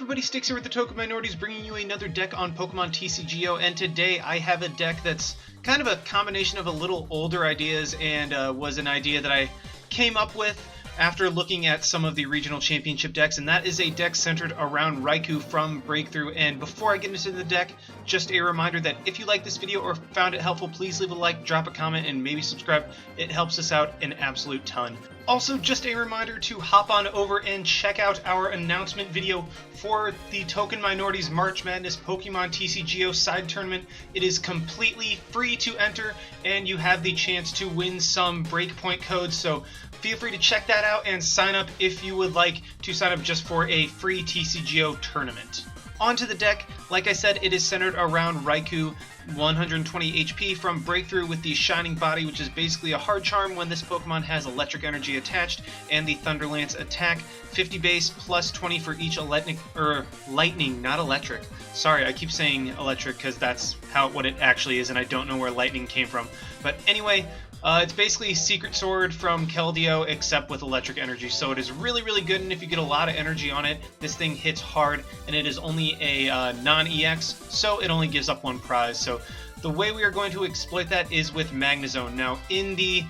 everybody, Sticks here with the Token Minorities, bringing you another deck on Pokemon TCGO, and today I have a deck that's kind of a combination of a little older ideas and was an idea that I came up with after looking at some of the regional championship decks, and that is a deck centered around Raikou from Breakthrough. And before I get into the deck, just a reminder that if you like this video or found it helpful, please leave a like, drop a comment, and maybe subscribe. It helps us out an absolute ton. Also, just a reminder to hop on over and check out our announcement video for the Token Minorities March Madness Pokemon TCGO side tournament. It is completely free to enter, and you have the chance to win some breakpoint codes, so feel free to check that out and sign up if you would like to sign up just for a free TCGO tournament. Onto the deck, like I said, it is centered around Raikou, 120 HP from Breakthrough with the Shining Body, which is basically a hard charm when this Pokemon has electric energy attached, and the Thunder Lance attack, 50 base plus 20 for each lightning, not electric. Sorry, I keep saying electric because that's what it actually is, and I don't know where lightning came from. But anyway, it's basically Secret Sword from Keldeo, except with electric energy, so it is really, really good, and if you get a lot of energy on it, this thing hits hard, and it is only a non-EX, so it only gives up one prize. So the way we are going to exploit that is with Magnezone. Now, in the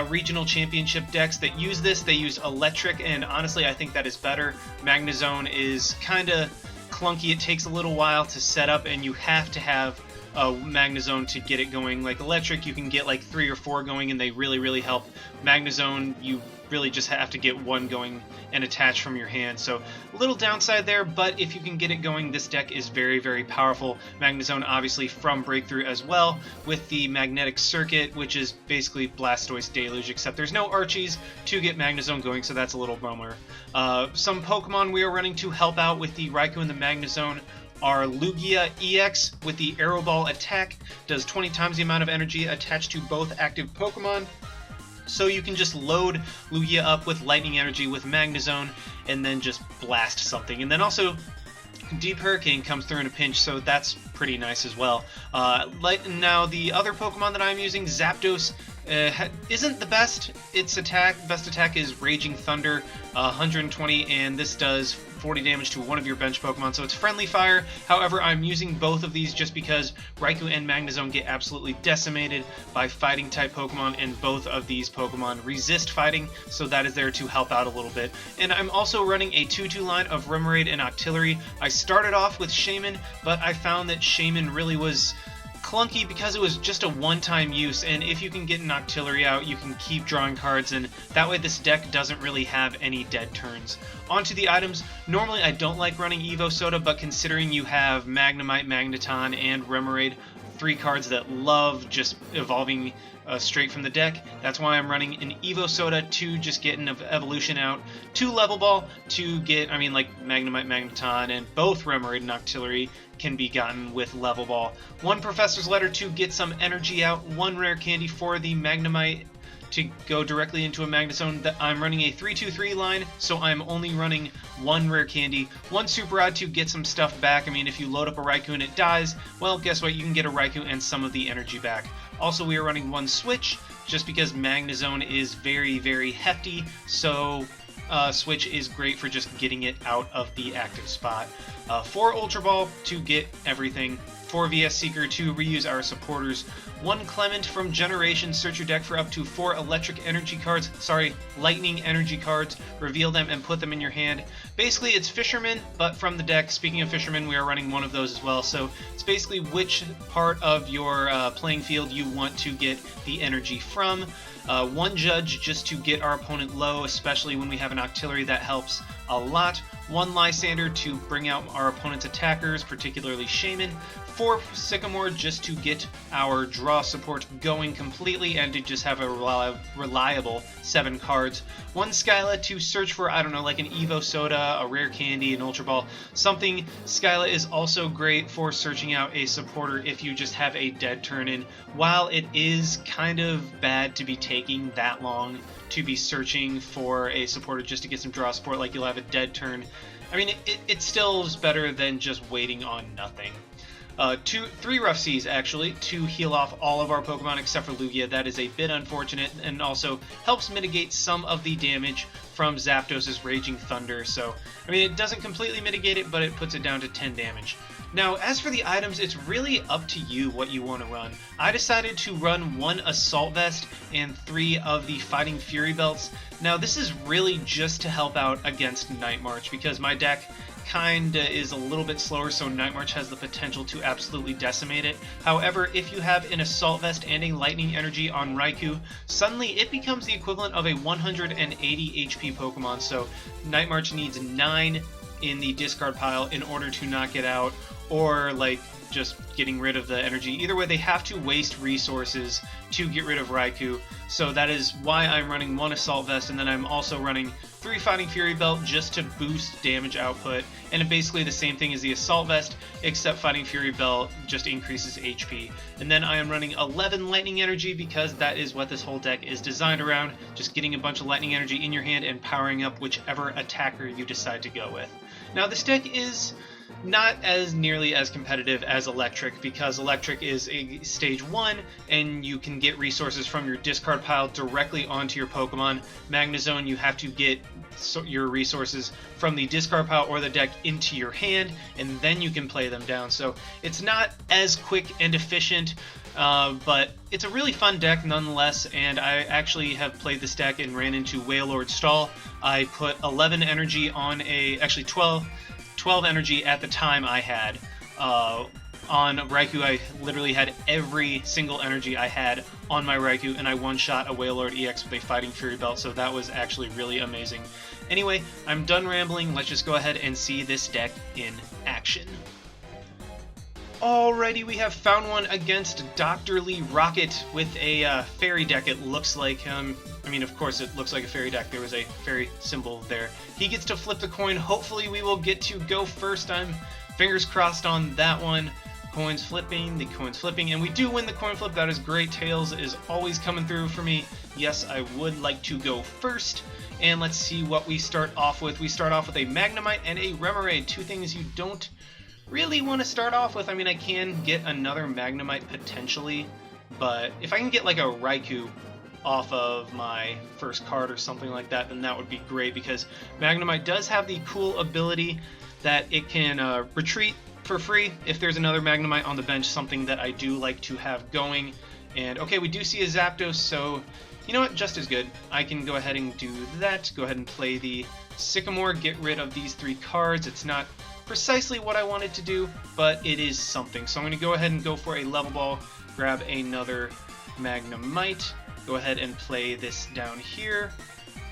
regional championship decks that use this, they use electric, and honestly, I think that is better. Magnezone is kind of clunky. It takes a little while to set up, and you have to have Magnezone to get it going. Like electric, you can get like 3 or 4 going and they really, really help. Magnezone, you really just have to get one going and attach from your hand. So a little downside there, but if you can get it going, this deck is very, very powerful. Magnezone obviously from Breakthrough as well, with the Magnetic Circuit, which is basically Blastoise Deluge, except there's no Archies to get Magnezone going, so that's a little bummer. Some Pokemon we are running to help out with the Raikou and the Magnezone are Lugia EX with the Arrow Ball attack, does 20 times the amount of energy attached to both active Pokemon. So you can just load Lugia up with lightning energy with Magnezone and then just blast something. And then also Deep Hurricane comes through in a pinch, so that's pretty nice as well. Now the other Pokemon that I'm using, Zapdos, isn't the best. Its best attack is Raging Thunder, 120, and this does 40 damage to one of your bench Pokemon, so it's friendly fire. However, I'm using both of these just because Raikou and Magnezone get absolutely decimated by fighting type Pokemon, and both of these Pokemon resist fighting, so that is there to help out a little bit. And I'm also running a 2-2 line of Remoraid and Octillery. I started off with Shaman, but I found that Shaman really was clunky because it was just a one-time use, and if you can get an Octillery out, you can keep drawing cards, and that way this deck doesn't really have any dead turns. Onto the items. Normally I don't like running Evo Soda, but considering you have Magnemite, Magneton, and Remoraid, 3 cards that love just evolving straight from the deck, that's why I'm running an Evo Soda to just get an evolution out, 2 Level Ball to get, like Magnemite, Magneton, and both Remoraid and Octillery can be gotten with Level Ball, 1 Professor's Letter to get some energy out, 1 Rare Candy for the Magnemite to go directly into a Magnezone. I'm running a 3-2-3 line, so I'm only running 1 Rare Candy, 1 Super Rod to get some stuff back. If you load up a Raikou and it dies, well, guess what? You can get a Raikou and some of the energy back. Also, we are running 1 Switch, just because Magnezone is very, very hefty, so Switch is great for just getting it out of the active spot. 4 Ultra Ball to get everything, 4 VS Seeker to reuse our supporters, 1 Clement from Generation, search your deck for up to 4 lightning energy cards, reveal them and put them in your hand. Basically it's Fisherman, but from the deck. Speaking of Fisherman, we are running 1 of those as well, so it's basically which part of your playing field you want to get the energy from. 1 Judge just to get our opponent low, especially when we have an Octillery, that helps a lot. 1 Lysander to bring out our opponent's attackers, particularly Shaman. 4 Sycamore just to get our draw support going completely and to just have a reliable 7 cards. 1 Skyla to search for, like an Evo Soda, a Rare Candy, an Ultra Ball, something. Skyla is also great for searching out a supporter if you just have a dead turn in. While it is kind of bad to be taking that long to be searching for a supporter just to get some draw support, like you'll have a dead turn, it still is better than just waiting on nothing. three Rough Seas actually to heal off all of our Pokemon except for Lugia. That is a bit unfortunate, and also helps mitigate some of the damage from Zapdos' Raging Thunder. So, I mean, it doesn't completely mitigate it, but it puts it down to 10 damage. Now, as for the items, it's really up to you what you want to run. I decided to run 1 Assault Vest and 3 of the Fighting Fury Belts. Now, this is really just to help out against Night March, because my deck kinda is a little bit slower, so Night March has the potential to absolutely decimate it. However, if you have an Assault Vest and a Lightning Energy on Raikou, suddenly it becomes the equivalent of a 180 HP Pokemon, so Night March needs 9 in the discard pile in order to knock it out, or like just getting rid of the energy. Either way, they have to waste resources to get rid of Raikou, so that is why I'm running 1 Assault Vest, and then I'm also running 3 Fighting Fury Belt just to boost damage output, and it's basically the same thing as the Assault Vest, except Fighting Fury Belt just increases HP. And then I am running 11 Lightning Energy, because that is what this whole deck is designed around, just getting a bunch of Lightning Energy in your hand and powering up whichever attacker you decide to go with. Now, this deck is not as nearly as competitive as Electric, because Electric is a stage 1 and you can get resources from your discard pile directly onto your Pokemon. Magnezone, you have to get your resources from the discard pile or the deck into your hand, and then you can play them down. So it's not as quick and efficient, but it's a really fun deck nonetheless, and I actually have played this deck and ran into Wailord Stall. I put 11 energy on actually 12 energy at the time I had. On Raikou, I literally had every single energy I had on my Raikou, and I one-shot a Wailord EX with a Fighting Fury Belt, so that was actually really amazing. Anyway, I'm done rambling. Let's just go ahead and see this deck in action. Alrighty, we have found one against Dr. Lee Rocket with a fairy deck, it looks like. I mean, of course it looks like a fairy deck. There was a fairy symbol there. He gets to flip the coin. Hopefully we will get to go first. I'm fingers crossed on that one. Coins flipping, the coins flipping, and we do win the coin flip. That is great. Tails is always coming through for me. Yes, I would like to go first. And let's see what we start off with. We start off with a Magnemite and a Remoraid, 2 things you don't really want to start off with. I mean, I can get another Magnemite potentially, but if I can get like a Raikou off of my first card or something like that, then that would be great, because Magnemite does have the cool ability that it can retreat for free if there's another Magnemite on the bench, something that I do like to have going. And okay, we do see a Zapdos, so you know what, just as good. I can go ahead and do that, go ahead and play the Sycamore, get rid of these 3 cards. It's not precisely what I wanted to do, but it is something. So I'm going to go ahead and go for a Level Ball, grab another Magnemite, go ahead and play this down here,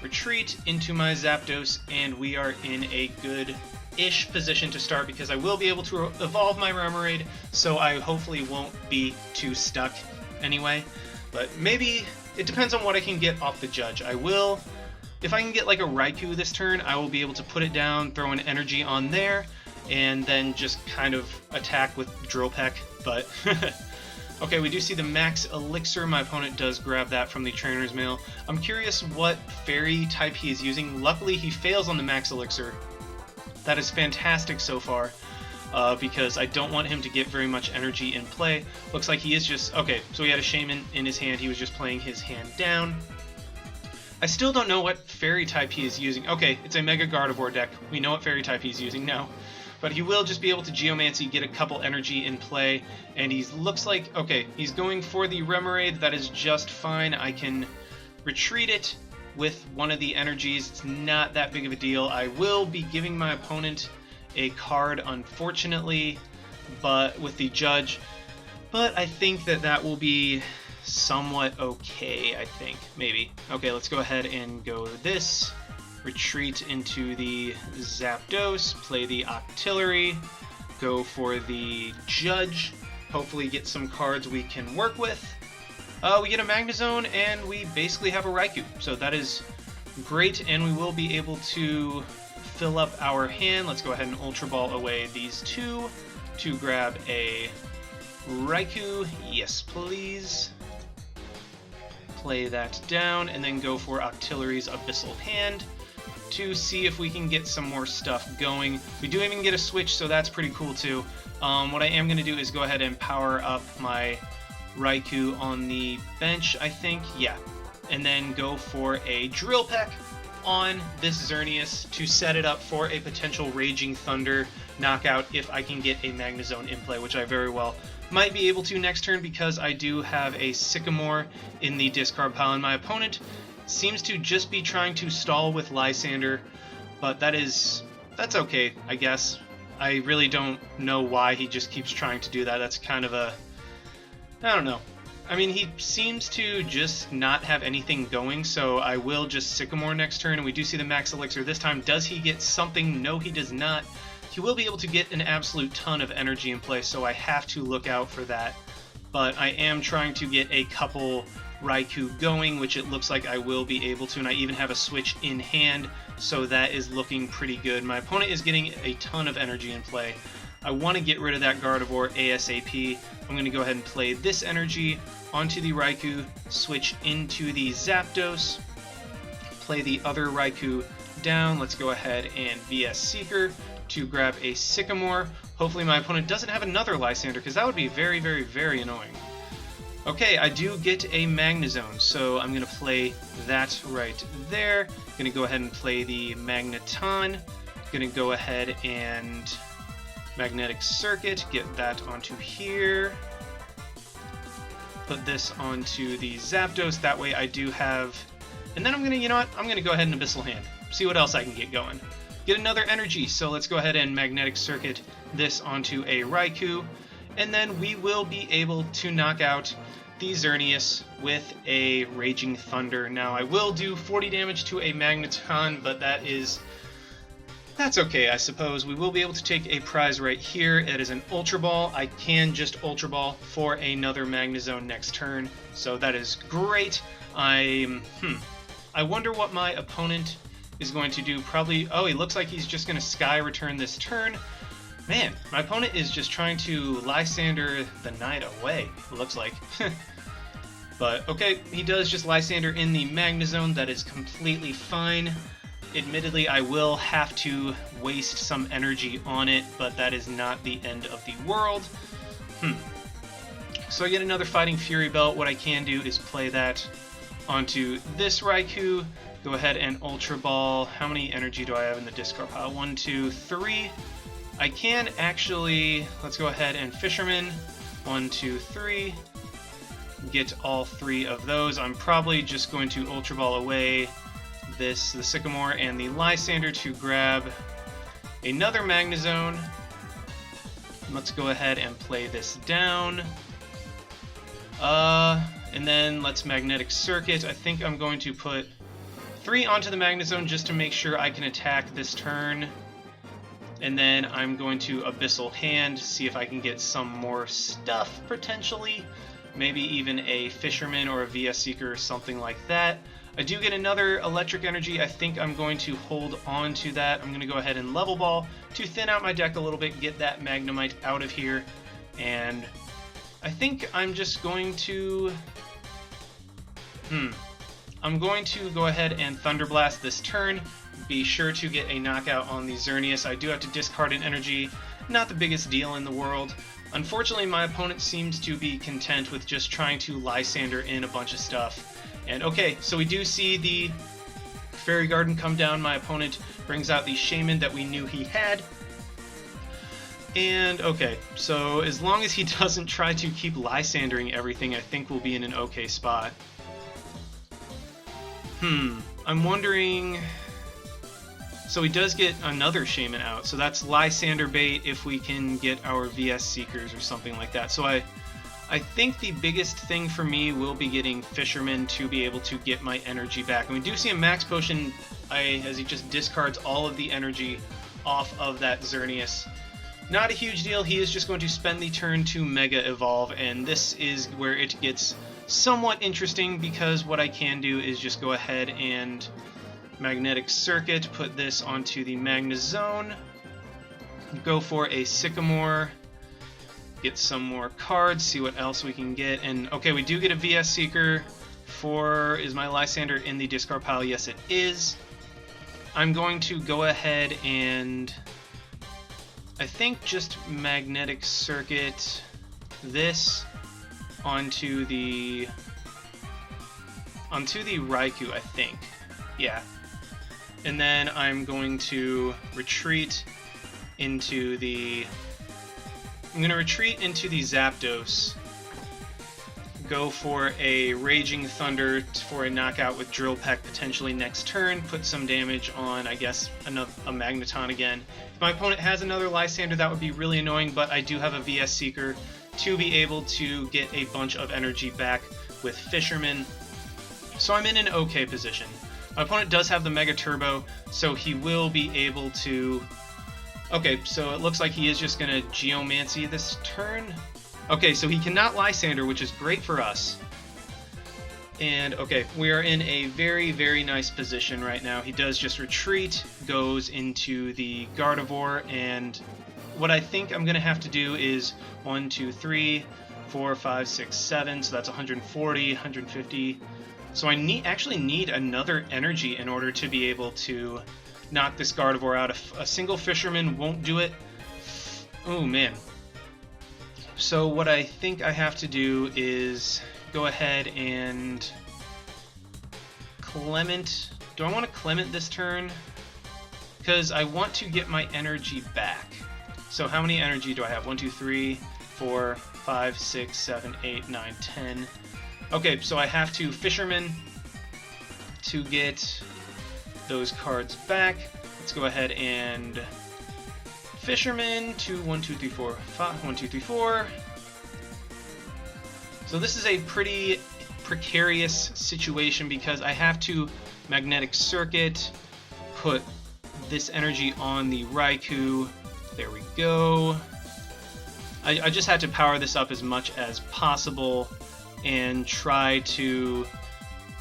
retreat into my Zapdos, and we are in a good-ish position to start, because I will be able to evolve my Remoraid, so I hopefully won't be too stuck anyway. But maybe, it depends on what I can get off the Judge. I will, if I can get like a Raikou this turn, I will be able to put it down, throw an energy on there, and then just kind of attack with Drill Peck, but okay, we do see the Max Elixir. My opponent does grab that from the Trainer's Mail. I'm curious what fairy type he is using. Luckily, he fails on the Max Elixir. That is fantastic so far, because I don't want him to get very much energy in play. Looks like he is just... Okay, so he had a Shaman in his hand. He was just playing his hand down. I still don't know what fairy type he is using. Okay, it's a Mega Gardevoir deck. We know what fairy type he's using now. But he will just be able to Geomancy, get a couple energy in play, and he looks like, okay, he's going for the Remoraid. That is just fine. I can retreat it with one of the energies. It's not that big of a deal. I will be giving my opponent a card, unfortunately, but with the Judge. But I think that that will be somewhat okay, I think, maybe. Okay, let's go ahead and go this. Retreat into the Zapdos, play the Octillery, go for the Judge, hopefully get some cards we can work with. We get a Magnezone, and we basically have a Raikou, so that is great, and we will be able to fill up our hand. Let's go ahead and Ultra Ball away these 2 to grab a Raikou. Yes, please. Play that down, and then go for Octillery's Abyssal Hand. to see if we can get some more stuff going. We do even get a switch, so that's pretty cool too. What I am going to do is go ahead and power up my Raikou on the bench, I think. Yeah. And then go for a Drill Peck on this Xerneas to set it up for a potential Raging Thunder knockout if I can get a Magnezone in play, which I very well might be able to next turn because I do have a Sycamore in the discard pile, and my opponent seems to just be trying to stall with Lysander, but that's okay, I guess. I really don't know why he just keeps trying to do that. That's kind of a... I don't know. I mean, he seems to just not have anything going, so I will just Sycamore next turn, and we do see the Max Elixir this time. Does he get something? No, he does not. He will be able to get an absolute ton of energy in play, so I have to look out for that. But I am trying to get a couple Raikou going, which it looks like I will be able to, and I even have a switch in hand, so that is looking pretty good. My opponent is getting a ton of energy in play. I want to get rid of that Gardevoir ASAP. I'm going to go ahead and play this energy onto the Raikou, switch into the Zapdos, play the other Raikou down. Let's go ahead and VS Seeker to grab a Sycamore. Hopefully my opponent doesn't have another Lysander, because that would be very, very, very annoying. Okay, I do get a Magnezone, so I'm going to play that right there. Going to go ahead and play the Magneton. Going to go ahead and Magnetic Circuit, get that onto here. Put this onto the Zapdos, that way I do have... And then I'm going to, you know what, I'm going to go ahead and Abyssal Hand. See what else I can get going. Get another energy, so let's go ahead and Magnetic Circuit this onto a Raikou. And then we will be able to knock out the Xerneas with a Raging Thunder. Now, I will do 40 damage to a Magneton, but that's okay, I suppose. We will be able to take a prize right here. It is an Ultra Ball. I can just Ultra Ball for another Magnezone next turn, so that is great. I wonder what my opponent is going to do. Probably, oh, he looks like he's just going to Sky Return this turn. Man, my opponent is just trying to Lysander the Night away, it looks like. But, okay, he does just Lysander in the Magnezone. That is completely fine. Admittedly, I will have to waste some energy on it, but that is not the end of the world. So I get another Fighting Fury Belt. What I can do is play that onto this Raikou. Go ahead and Ultra Ball. How many energy do I have in the discard pile? 1, 2, 3. I can actually, let's go ahead and Fisherman. 1, 2, 3. Get all 3 of those. I'm probably just going to Ultra Ball away the Sycamore and the Lysander to grab another Magnezone. Let's go ahead and play this down. And then let's Magnetic Circuit. I think I'm going to put 3 onto the Magnezone just to make sure I can attack this turn. And then I'm going to Abyssal Hand, see if I can get some more stuff, potentially. Maybe even a Fisherman or a VS Seeker or something like that. I do get another Electric Energy. I think I'm going to hold on to that. I'm going to go ahead and Level Ball to thin out my deck a little bit, get that Magnemite out of here. And I think I'm just going to... I'm going to go ahead and Thunder Blast this turn. Be sure to get a knockout on the Xerneas. I do have to discard an energy. Not the biggest deal in the world. Unfortunately, my opponent seems to be content with just trying to Lysander in a bunch of stuff. And okay, so we do see the Fairy Garden come down. My opponent brings out the Shaman that we knew he had. And okay, so as long as he doesn't try to keep Lysandering everything, I think we'll be in an okay spot. I'm wondering... So he does get another Shaman out, so that's Lysander bait if we can get our VS Seekers or something like that. So I think the biggest thing for me will be getting Fisherman to be able to get my energy back. And we do see a Max Potion as he just discards all of the energy off of that Xerneas. Not a huge deal. He is just going to spend the turn to Mega Evolve, and this is where it gets somewhat interesting because what I can do is just go ahead and Magnetic Circuit, put this onto the Magnezone, go for a Sycamore, get some more cards, see what else we can get. And okay, we do get a VS Seeker. Is my Lysander in the discard pile? Yes, it is. I'm going to go ahead and I think just magnetic circuit this onto the Raikou, I think. Yeah. And then I'm going to retreat into the Zapdos. Go for a Raging Thunder for a knockout with Drill Peck potentially next turn. Put some damage on, I guess, a Magnezone again. If my opponent has another Lysander, that would be really annoying, but I do have a VS Seeker to be able to get a bunch of energy back with Fisherman. So I'm in an okay position. My opponent does have the Mega Turbo, so he will be able to... Okay, so it looks like he is just going to Geomancy this turn. Okay, so he cannot Lysander, which is great for us. And, okay, we are in a very, very nice position right now. He does just retreat, goes into the Gardevoir, and what I think I'm going to have to do is 1, 2, 3, 4, 5, 6, 7, so that's 140, 150... So I actually need another energy in order to be able to knock this Gardevoir out. If a single Fisherman won't do it, oh man. So what I think I have to do is go ahead and Clement. Do I want to Clement this turn? Because I want to get my energy back. So how many energy do I have? 1, 2, 3, 4, 5, 6, 7, 8, 9, 10... Okay, so I have to Fisherman to get those cards back. Let's go ahead and Fisherman to 1, 2, 3, 4, 5, 1, 2, 3, 4. So this is a pretty precarious situation because I have to Magnetic Circuit, put this energy on the Raikou. There we go. I just had to power this up as much as possible and try to,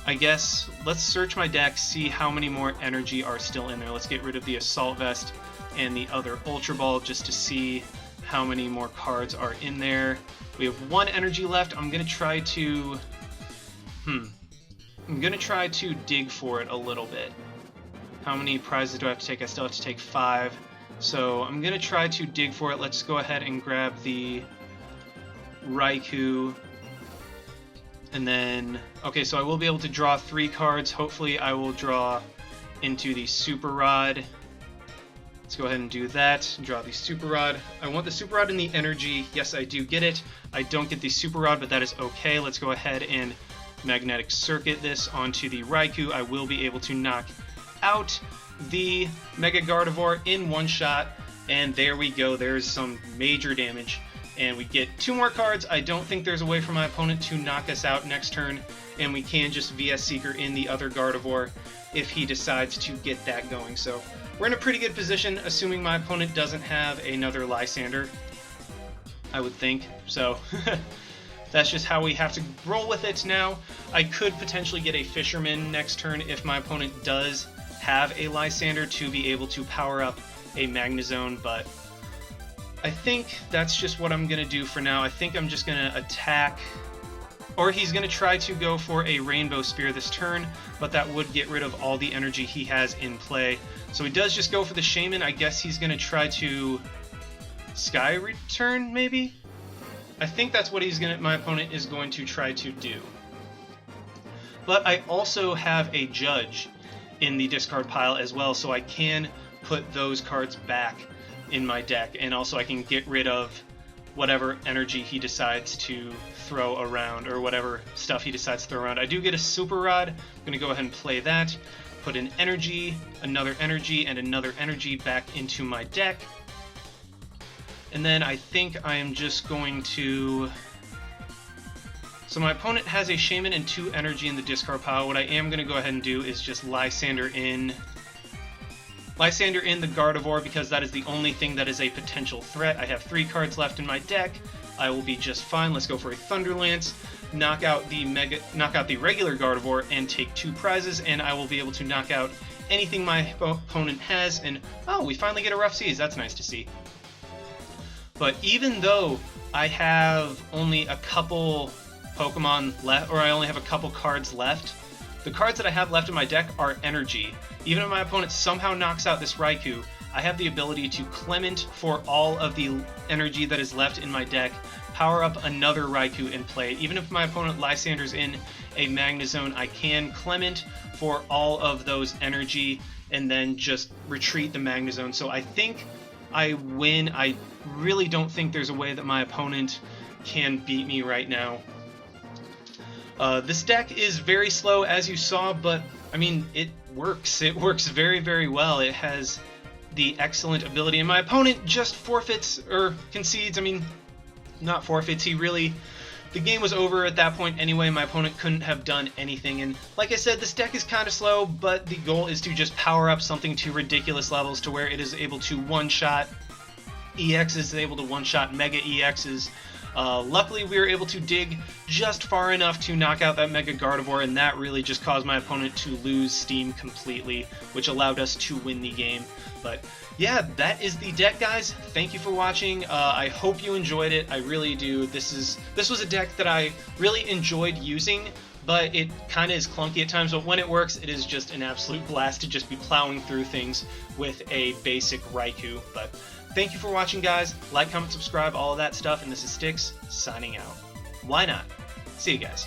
I guess, let's search my deck, see how many more energy are still in there. Let's get rid of the Assault Vest and the other Ultra Ball just to see how many more cards are in there. We have 1 energy left. I'm going to try to, dig for it a little bit. How many prizes do I have to take? I still have to take 5. So I'm going to try to dig for it. Let's go ahead and grab the Raikou. And then, okay, so I will be able to draw 3 cards. Hopefully I will draw into the Super Rod. Let's go ahead and do that. Draw the Super Rod. I want the Super Rod in the energy. Yes, I do get it. I don't get the Super Rod, but that is okay. Let's go ahead and Magnetic Circuit this onto the Raikou. I will be able to knock out the Mega Gardevoir in one shot. And there we go. There's some major damage. And we get 2 more cards. I don't think there's a way for my opponent to knock us out next turn, and we can just VS Seeker in the other Gardevoir if he decides to get that going. So we're in a pretty good position, assuming my opponent doesn't have another Lysander, I would think. So that's just how we have to roll with it now. I could potentially get a Fisherman next turn if my opponent does have a Lysander to be able to power up a Magnezone, but I think that's just what I'm going to do for now. I think I'm just going to attack, or he's going to try to go for a Rainbow Spear this turn, but that would get rid of all the energy he has in play. So he does just go for the Shaman. I guess he's going to try to Sky Return, maybe? I think that's what my opponent is going to try to do. But I also have a Judge in the discard pile as well, so I can put those cards back in my deck, and also I can get rid of whatever energy he decides to throw around, or whatever stuff he decides to throw around. I do get a Super Rod. I'm going to go ahead and play that, put an energy, another energy, and another energy back into my deck. And then I think I am just going to... So my opponent has a Shaman and 2 energy in the discard pile. What I am going to go ahead and do is just Lysander in the Gardevoir, because that is the only thing that is a potential threat. I have 3 cards left in my deck. I will be just fine. Let's go for a Thunderlance, knock out the regular Gardevoir, and take 2 prizes, and I will be able to knock out anything my opponent has. And oh, we finally get a Rough Seas. That's nice to see. But even though I have only a couple Pokemon left, or I only have a couple cards left, The cards that I have left in my deck are energy. Even if my opponent somehow knocks out this Raikou, I have the ability to Clement for all of the energy that is left in my deck, power up another Raikou and play. Even if my opponent Lysandre's in a Magnezone, I can Clement for all of those energy and then just retreat the Magnezone. So I think I win. I really don't think there's a way that my opponent can beat me right now. This deck is very slow, as you saw, but I mean, it works. It works very, very well. It has the excellent ability, and my opponent just forfeits or concedes. I mean, not forfeits. The game was over at that point anyway. My opponent couldn't have done anything, and like I said, this deck is kind of slow, but the goal is to just power up something to ridiculous levels to where it is able to one-shot EXs, is able to one-shot Mega EXs. Luckily, we were able to dig just far enough to knock out that Mega Gardevoir, and that really just caused my opponent to lose steam completely, which allowed us to win the game. But yeah, that is the deck, guys. Thank you for watching. I hope you enjoyed it. I really do. This was a deck that I really enjoyed using, but it kind of is clunky at times. But when it works, it is just an absolute blast to just be plowing through things with a basic Raikou. But thank you for watching, guys. Like, comment, subscribe, all of that stuff. And this is Styx, signing out. Why not? See you guys.